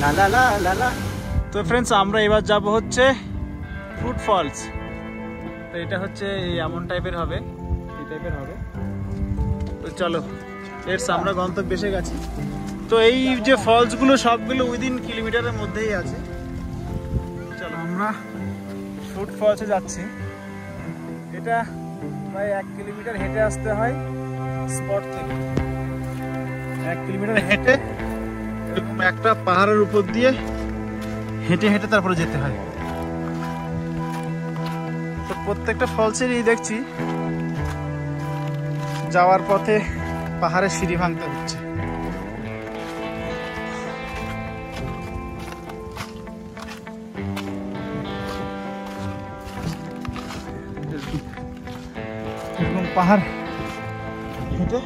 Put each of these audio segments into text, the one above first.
লা লা লা লা লা। তো ফ্রেন্ডস আমরা এবার যাব হচ্ছে ফ্রুট ফলস। তো এটা হচ্ছে এমন টাইপের হবে, এই টাইপের হবে। তো চলো লেটস, আমরা গন্তব্যে এসে গেছি। তো এই যে ফলসগুলো সবগুলো উইদিন কিলোমিটারের মধ্যেই আছে। চলো আমরা ফ্রুট ফলসে যাচ্ছি। এটা প্রায় 1 কিলোমিটার হেঁটে আসতে হয় স্পট থেকে। 1 কিলোমিটার হেঁটে এরকম একটা পাহাড়ের উপর দিয়ে হেঁটে হেঁটে তারপরে যেতে হয়। তো প্রত্যেকটা ফলসেরই দেখছি যাওয়ার পথে পাহাড়ের সিঁড়ি ভাঙতে হচ্ছে। এরকম পাহাড় হেঁটে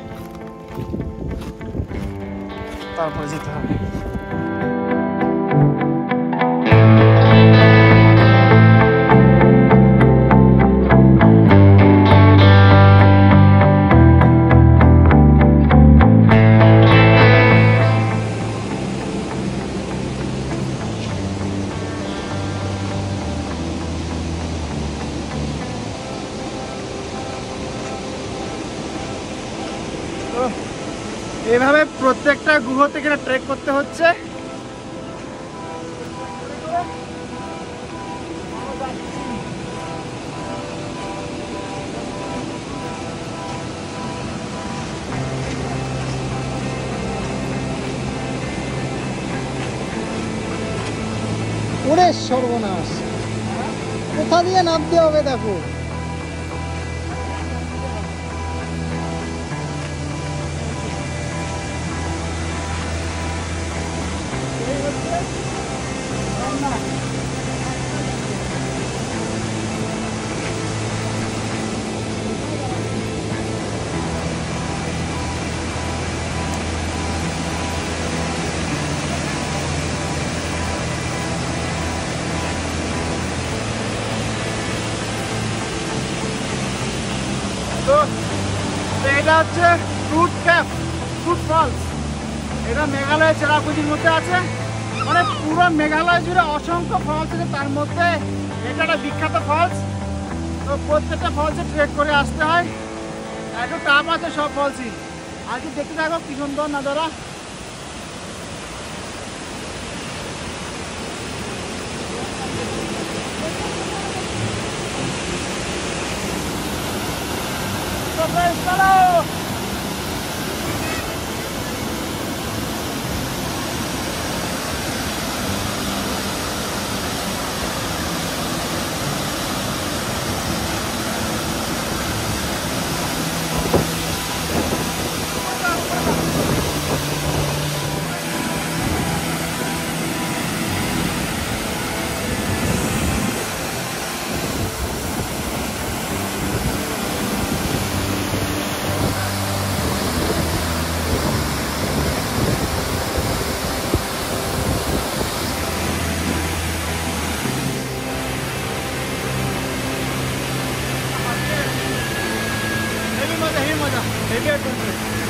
তারপরে যেতে হবে। এভাবে প্রত্যেকটা গুহা থেকে ট্রেক করতে হচ্ছে। ওরে সর্বনাশ, কোথা দিয়ে নামতে হবে দেখো। তো এটা হচ্ছে ফ্রুট ক্যাপ, ফ্রুট ফলস। এটা মেঘালয়ের চেরাপুঞ্জির মধ্যে আছে। মানে পুরো মেঘালয় জুড়ে অসংখ্য ফলস আছে, তার মধ্যে এটা একটা বিখ্যাত ফলস। তো প্রত্যেকটা ফলসে ট্রেক করে আসতে হয়। একটু টাপ আছে সব ফলসই। আজকে দেখতে থাকো কি সুন্দর নজারা। চলো হেভি মজা, হেভি মজা, হেভি অ্যাডভেঞ্চার।